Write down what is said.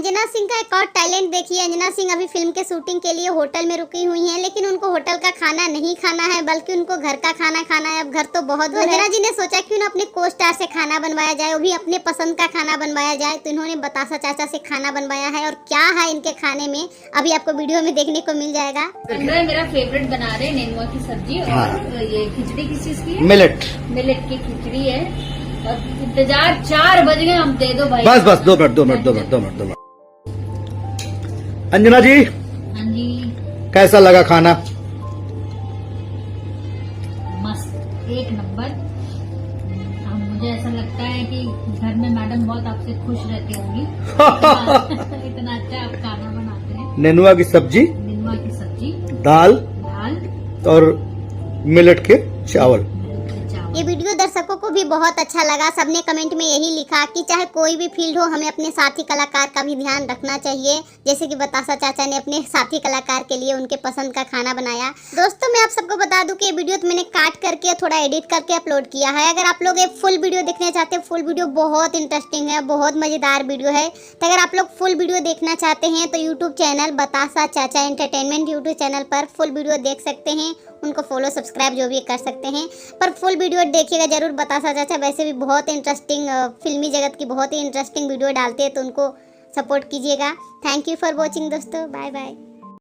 अंजना सिंह का एक और टैलेंट देखिए। अंजना सिंह अभी फिल्म के शूटिंग के लिए होटल में रुकी हुई हैं, लेकिन उनको होटल का खाना नहीं खाना है बल्कि उनको घर का खाना खाना है। अब घर तो बहुत दूर है। अंजना जी ने सोचा क्यों ना अपने को स्टार से खाना बनवाया जाए, वो भी अपने पसंद का खाना बनवाया जाए। तो इन्होंने बतासा चाचा से खाना बनवाया है और क्या है इनके खाने में अभी आपको वीडियो में देखने को मिल जाएगा। मेरा फेवरेट बना रहे नेनुआ की सब्जी और ये खिचड़ी किस चीज की है? मिलेट की खिचड़ी है। और इंतजार 4 बज गए, हम दे दो भाई। बस 2 मिनट। अंजना जी, हाँ जी, कैसा लगा खाना? मस्त, 1 नंबर। मुझे ऐसा लगता है कि घर में मैडम बहुत आपसे खुश रहती होंगी। इतना अच्छा आप खाना बनाते हैं। नेनुआ की सब्जी, दाल और मिलेट के चावल। ये वीडियो दर्शकों को भी बहुत अच्छा लगा। सबने कमेंट में यही लिखा कि चाहे कोई भी फील्ड हो, हमें अपने साथी कलाकार का भी ध्यान रखना चाहिए। जैसे कि बतासा चाचा ने अपने साथी कलाकार के लिए उनके पसंद का खाना बनाया। दोस्तों, मैं आप सबको बता दूं कि ये वीडियो तो मैंने काट करके थोड़ा एडिट करके अपलोड किया है। अगर आप लोग ये फुल वीडियो देखना चाहते हैं, फुल वीडियो बहुत इंटरेस्टिंग है, बहुत मज़ेदार वीडियो है। तो अगर आप लोग फुल वीडियो देखना चाहते हैं तो यूट्यूब चैनल बतासा चाचा एंटरटेनमेंट यूट्यूब चैनल पर फुल वीडियो देख सकते हैं। उनको फॉलो सब्सक्राइब जो भी कर सकते हैं, पर फुल वीडियो देखिएगा जरूर। बतासा चाचा वैसे भी बहुत इंटरेस्टिंग फिल्मी जगत की बहुत ही इंटरेस्टिंग वीडियो डालते हैं, तो उनको सपोर्ट कीजिएगा। थैंक यू फॉर वॉचिंग दोस्तों, बाय बाय।